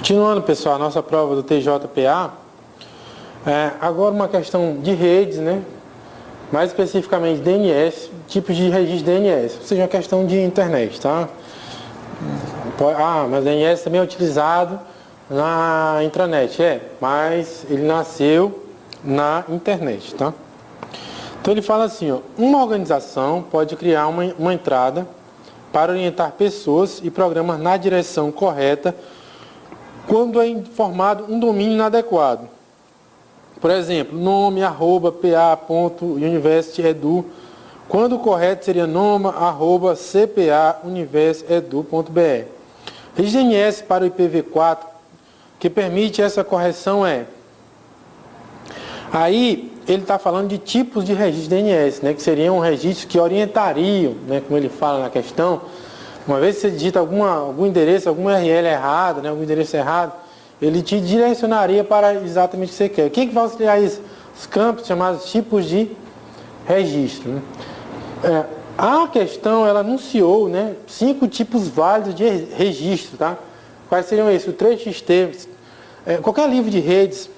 Continuando, pessoal, a nossa prova do TJPA, agora uma questão de redes, né? Mais especificamente DNS, tipos de registro DNS, ou seja, uma questão de internet, tá? Mas DNS também é utilizado na intranet, mas ele nasceu na internet, tá? Então ele fala assim, uma organização pode criar uma entrada para orientar pessoas e programas na direção correta quando é informado um domínio inadequado. Por exemplo, nome, @pa.universityedu, quando o correto seria noma@cpa.universityedu.br. Registro DNS para o IPv4, que permite essa correção Aí, ele está falando de tipos de registro DNS, né, que seriam registros que orientariam, né, como ele fala na questão. Uma vez que você digita algum endereço, algum URL errado, né, algum endereço errado, ele te direcionaria para exatamente o que você quer. O que vai auxiliar isso? Os campos chamados tipos de registro. Né? A questão, ela anunciou, né, 5 tipos válidos de registro. Tá? Quais seriam esses? O 3XT. Qualquer livro de redes,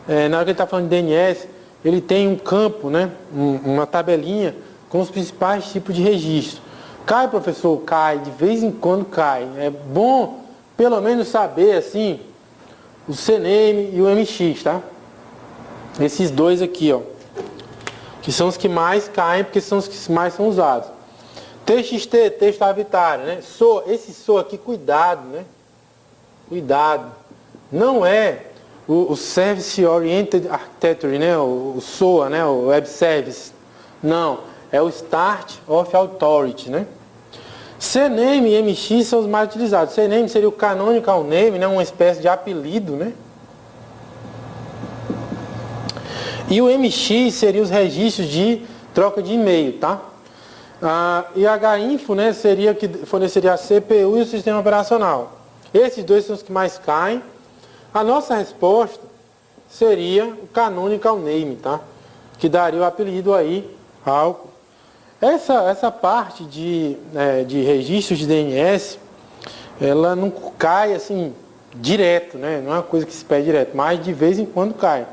na hora que ele está falando de DNS, ele tem um campo, né, uma tabelinha com os principais tipos de registro. Cai, professor? Cai, de vez em quando cai. É bom, pelo menos, saber, assim, o CNAME e o MX, tá? Esses dois aqui, que são os que mais caem, porque são os que mais são usados. TXT, texto arbitário, né? Esse SOA aqui, cuidado, né? Cuidado. Não é o Service Oriented Architecture, né? O SOA, né? O Web Service. Não, é o Start of Authority, né? CNAME e MX são os mais utilizados. CNAME seria o Canonical Name, né? Uma espécie de apelido, né? E o MX seria os registros de troca de e-mail, tá? E HINFO, né, seria que forneceria a CPU e o sistema operacional. Esses dois são os que mais caem. A nossa resposta seria o Canonical Name, tá? Que daria o apelido aí ao... Essa parte de registros de DNS, ela não cai assim direto, né? Não é uma coisa que se pede direto, mas de vez em quando cai.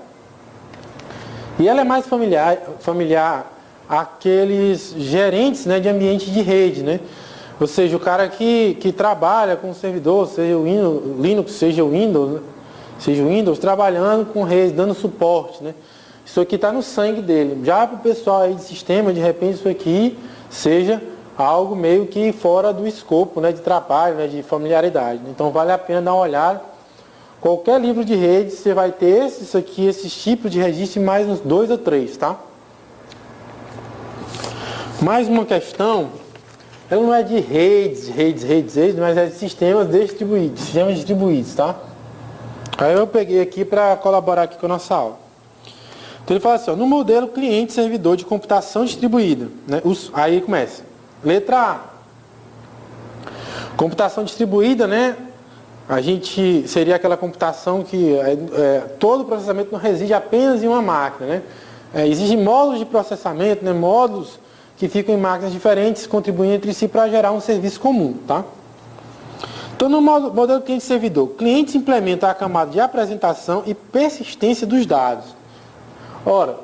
E ela é mais familiar àqueles gerentes, né, de ambiente de rede, né? Ou seja, o cara que trabalha com o servidor, seja o Linux, seja o Windows, trabalhando com redes, dando suporte, né? Isso aqui está no sangue dele. Já para o pessoal aí de sistema, de repente isso aqui seja algo meio que fora do escopo, né, de trabalho, né, de familiaridade. Então vale a pena dar uma olhada. Qualquer livro de rede, você vai ter esses tipos de registro e mais uns 2 ou 3, tá? Mais uma questão, ela não é de redes, mas é de sistemas distribuídos, tá? Aí eu peguei aqui para colaborar aqui com a nossa aula. Então ele fala assim, no modelo cliente-servidor de computação distribuída, né? Aí começa. Letra A. Computação distribuída, né? Seria aquela computação que todo o processamento não reside apenas em uma máquina, né? Existem módulos de processamento, né? Módulos que ficam em máquinas diferentes, contribuindo entre si para gerar um serviço comum, tá? Então, no modelo cliente-servidor, clientes implementam a camada de apresentação e persistência dos dados. Ora,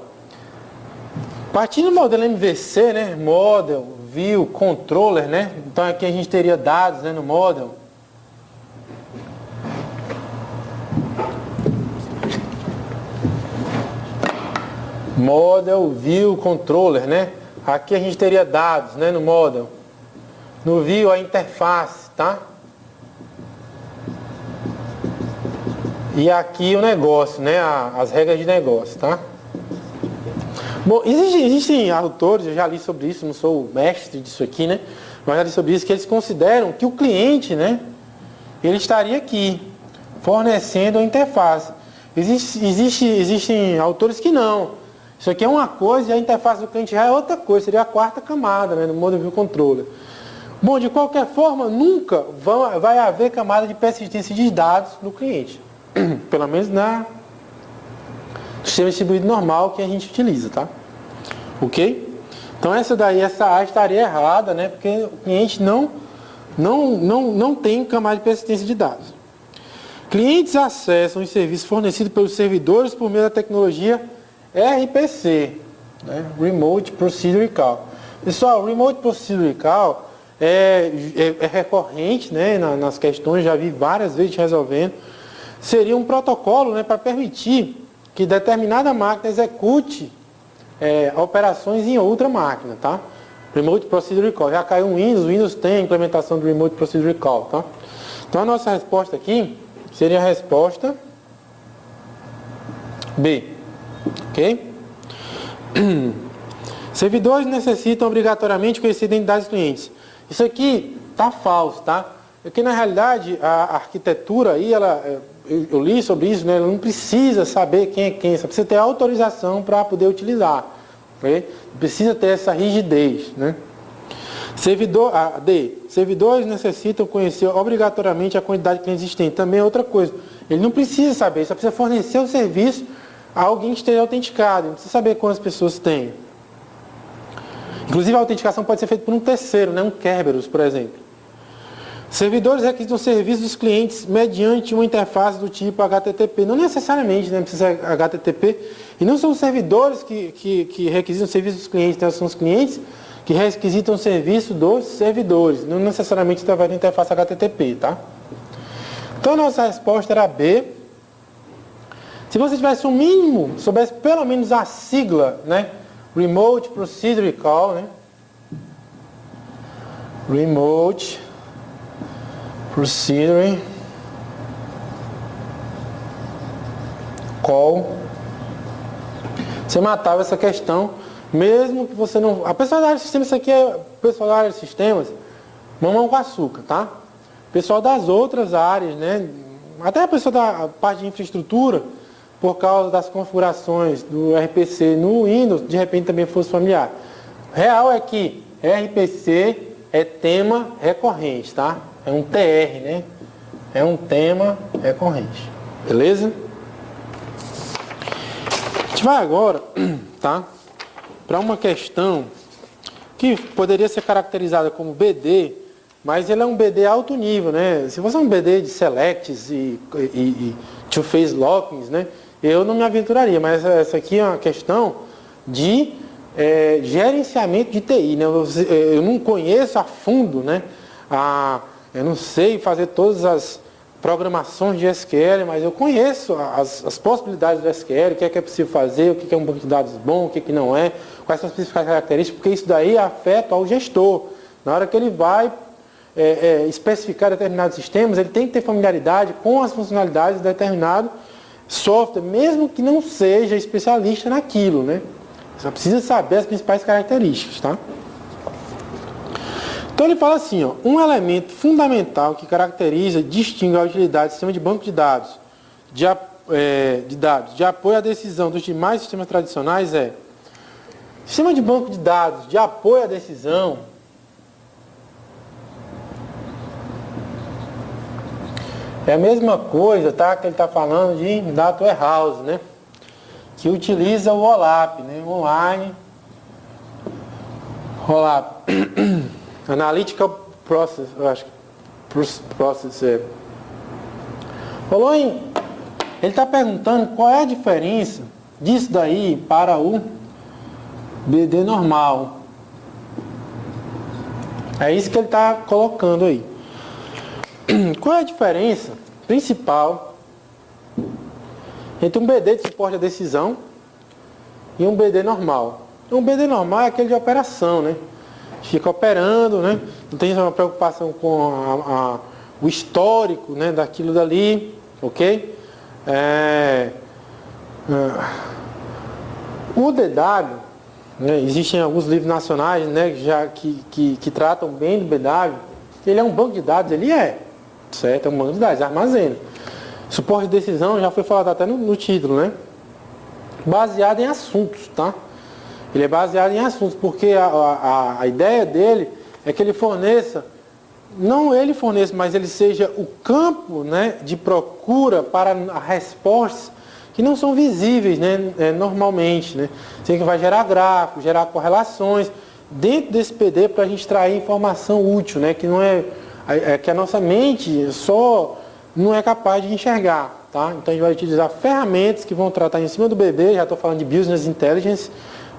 partindo do modelo MVC, né? Model, View, Controller, né? Então aqui a gente teria dados, né, no model. Model, View, Controller, né? Aqui a gente teria dados, né, no model. No View, a interface, tá? E aqui o negócio, né? As regras de negócio, tá? Bom, existem autores, eu já li sobre isso, não sou o mestre disso aqui, né? Mas já li sobre isso, que eles consideram que o cliente, né? Ele estaria aqui, fornecendo a interface. Existem autores que não. Isso aqui é uma coisa e a interface do cliente já é outra coisa, seria a 4ª camada, né, no Model View Controller. Bom, de qualquer forma, nunca vai haver camada de persistência de dados no cliente. Pelo menos no sistema distribuído normal que a gente utiliza, tá? Ok? Então essa A estaria errada, né, porque o cliente não tem camada de persistência de dados. Clientes acessam os serviços fornecidos pelos servidores por meio da tecnologia RPC, né? Remote Procedure Call. Pessoal, Remote Procedure Call é recorrente, né, nas questões, já vi várias vezes resolvendo. Seria um protocolo, né, para permitir que determinada máquina execute operações em outra máquina, tá? Remote Procedure Call. Já caiu o Windows tem a implementação do Remote Procedure Call, tá? Então a nossa resposta aqui seria a resposta B, ok? Servidores necessitam obrigatoriamente conhecer a identidade dos clientes. Isso aqui tá falso, tá? Porque na realidade a arquitetura aí, eu li sobre isso, né? Ela não precisa saber quem é quem, só precisa ter autorização para poder utilizar. Okay? Precisa ter essa rigidez, né? Servidores necessitam conhecer obrigatoriamente a quantidade de clientes existentes. Também é outra coisa. Ele não precisa saber, só precisa fornecer o serviço a alguém que esteja autenticado. Não precisa saber quantas pessoas tem. Inclusive a autenticação pode ser feita por um terceiro, né? Um Kerberos, por exemplo. Servidores requisitam serviços dos clientes mediante uma interface do tipo HTTP. Não necessariamente, né? Precisa ser HTTP. E não são os servidores que requisitam serviços dos clientes, né? São os clientes que requisitam o serviço dos servidores. Não necessariamente através da interface HTTP, tá? Então, a nossa resposta era B. Se você tivesse um mínimo, soubesse pelo menos a sigla, né? Remote Procedure Call, né? Remote Procedure Call. Você matava essa questão, mesmo que você não... A pessoal da área de sistemas, isso aqui é pessoal da área de sistemas, mamão com açúcar, tá? Pessoal das outras áreas, né? Até a pessoa da parte de infraestrutura, por causa das configurações do RPC no Windows, de repente também fosse familiar. Real é que RPC é tema recorrente, tá? É um TR, né? É um tema recorrente. Beleza? A gente vai agora, tá? Para uma questão que poderia ser caracterizada como BD, mas ele é um BD alto nível, né? Se fosse um BD de selects e two-phase lockings, né? Eu não me aventuraria, mas essa aqui é uma questão de gerenciamento de TI, né? Eu não conheço a fundo, né? Eu não sei fazer todas as programações de SQL, mas eu conheço as possibilidades do SQL, o que é possível fazer, o que é um banco de dados bom, o que não é, quais são as principais características, porque isso daí afeta ao gestor. Na hora que ele vai especificar determinados sistemas, ele tem que ter familiaridade com as funcionalidades de determinado software, mesmo que não seja especialista naquilo, né? Só precisa saber as principais características, tá? Então ele fala assim, ó, um elemento fundamental que caracteriza e distingue a utilidade do sistema de banco de dados de apoio à decisão dos demais sistemas tradicionais sistema de banco de dados de apoio à decisão é a mesma coisa, tá? Que ele está falando de Data Warehouse, né? Que utiliza o OLAP, né? Online OLAP Analytical Process, eu acho que Process Ele está perguntando qual é a diferença disso daí para o BD normal. É isso que ele está colocando aí. Qual é a diferença principal entre um BD de suporte à decisão e um BD normal? Um BD normal é aquele de operação, né? Fica operando, né? Não tem uma preocupação com o histórico, né, daquilo dali, ok? O DW, né, existem alguns livros nacionais, né, que tratam bem do BW. Ele é um banco de dados, ele certo? É um banco de dados, armazena. Suporte de decisão, já foi falado até no título, né? Baseado em assuntos, tá? Ele é baseado em assuntos, porque a ideia dele é que ele forneça, não ele forneça, mas ele seja o campo, né, de procura para respostas que não são visíveis, né, normalmente, né? Você que vai gerar gráficos, gerar correlações dentro desse PD para a gente extrair informação útil, né? Que não que a nossa mente só não é capaz de enxergar, tá? Então a gente vai utilizar ferramentas que vão tratar em cima do bebê, já estou falando de Business Intelligence,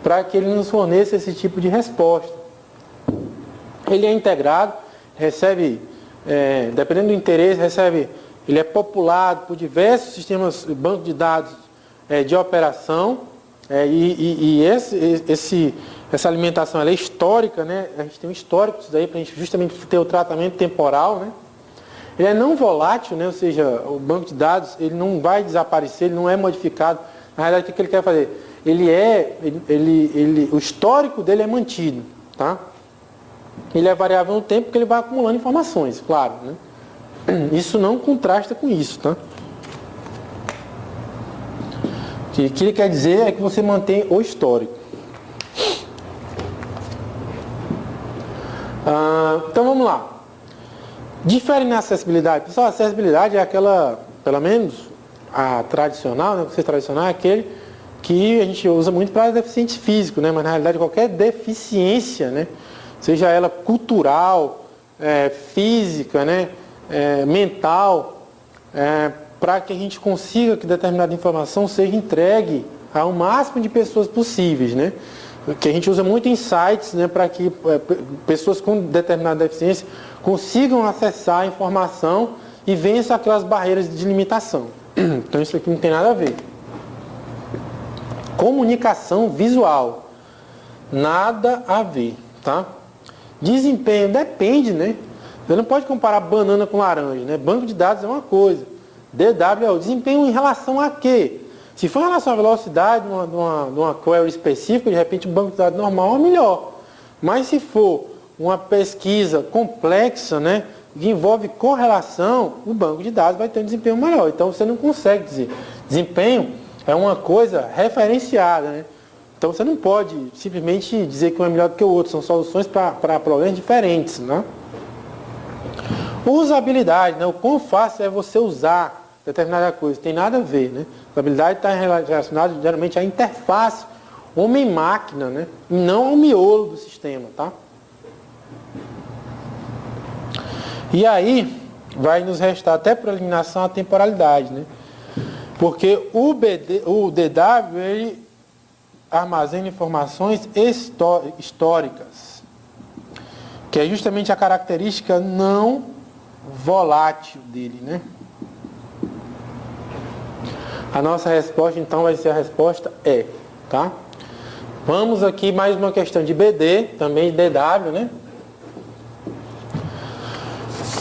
para que ele nos forneça esse tipo de resposta. Ele é integrado, recebe, dependendo do interesse, ele é populado por diversos sistemas, banco de dados de operação, essa alimentação ela é histórica, né? A gente tem um histórico disso daí para a gente justamente ter o tratamento temporal, né? Ele é não volátil, né? Ou seja, o banco de dados ele não vai desaparecer, ele não é modificado. Na realidade, o que ele quer fazer? O histórico dele é mantido, tá? Ele é variável no tempo porque ele vai acumulando informações, claro, né? Isso não contrasta com isso, tá? O que ele quer dizer é que você mantém o histórico. Então vamos lá. Difere na acessibilidade. Pessoal, a acessibilidade é aquela, pelo menos a tradicional, né? O conceito tradicional é aquele que a gente usa muito para deficiente físico, né? Mas na realidade qualquer deficiência, né? Seja ela cultural, física, né? Mental, para que a gente consiga que determinada informação seja entregue ao máximo de pessoas possíveis, né? Que a gente usa muito em sites, né, para que pessoas com determinada deficiência consigam acessar a informação e vençam aquelas barreiras de limitação. Então isso aqui não tem nada a ver. Comunicação visual, nada a ver, tá? Desempenho depende, né? Você não pode comparar banana com laranja, né? Banco de dados é uma coisa. DW é o desempenho em relação a quê? Se for em relação à velocidade de uma query específica, de repente o banco de dados normal é melhor. Mas se for uma pesquisa complexa, né, que envolve correlação, o banco de dados vai ter um desempenho melhor. Então você não consegue dizer. Desempenho é uma coisa referenciada, né? Então você não pode simplesmente dizer que um é melhor do que o outro. São soluções para problemas diferentes, né? Usabilidade, né? O quão fácil é você usar determinada coisa. Tem nada a ver, né? Usabilidade está relacionada geralmente à interface homem-máquina, né? E não ao miolo do sistema, tá? E aí vai nos restar até por eliminação a temporalidade, né? Porque o DW ele armazena informações históricas, que é justamente a característica não volátil dele, né? A nossa resposta então vai ser a resposta E, tá? Vamos aqui mais uma questão de BD, também DW, né?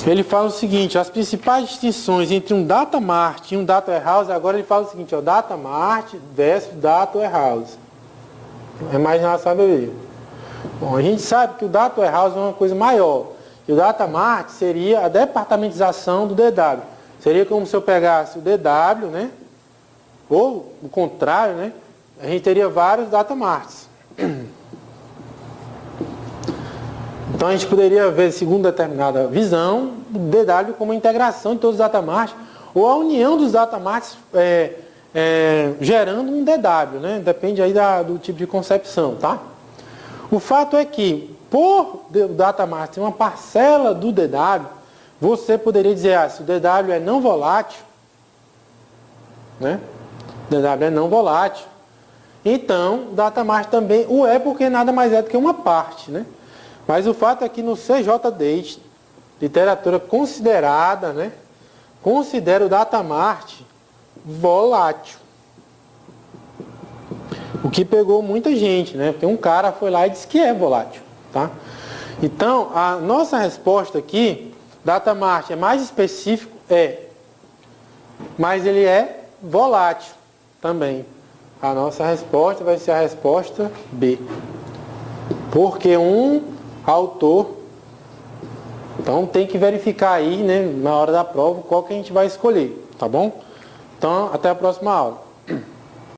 Ele fala o seguinte, as principais distinções entre um data mart e um data warehouse, agora ele fala o seguinte, ó, data mart versus data warehouse. É mais em relação a BD. Bom, a gente sabe que o data warehouse é uma coisa maior. E o data mart seria a departamentização do DW. Seria como se eu pegasse o DW, né? Ou o contrário, né? A gente teria vários data marts. Então a gente poderia ver, segundo determinada visão, o DW como a integração de todos os data marts, ou a união dos data marts gerando um DW, né? Depende aí do tipo de concepção, tá? O fato é que, por o data mart ter uma parcela do DW, você poderia dizer, se o DW é não volátil, né? O DW é não volátil, então o data mart também o é, porque nada mais é do que uma parte, né? Mas o fato é que no CJDate, literatura considerada, né? Considera o data mart volátil. O que pegou muita gente, né? Porque um cara foi lá e disse que é volátil, tá? Então, a nossa resposta aqui, data mart é mais específico, mas ele é volátil também. A nossa resposta vai ser a resposta B. Porque um autor, então tem que verificar aí, né, na hora da prova, qual que a gente vai escolher, tá bom? Então, até a próxima aula.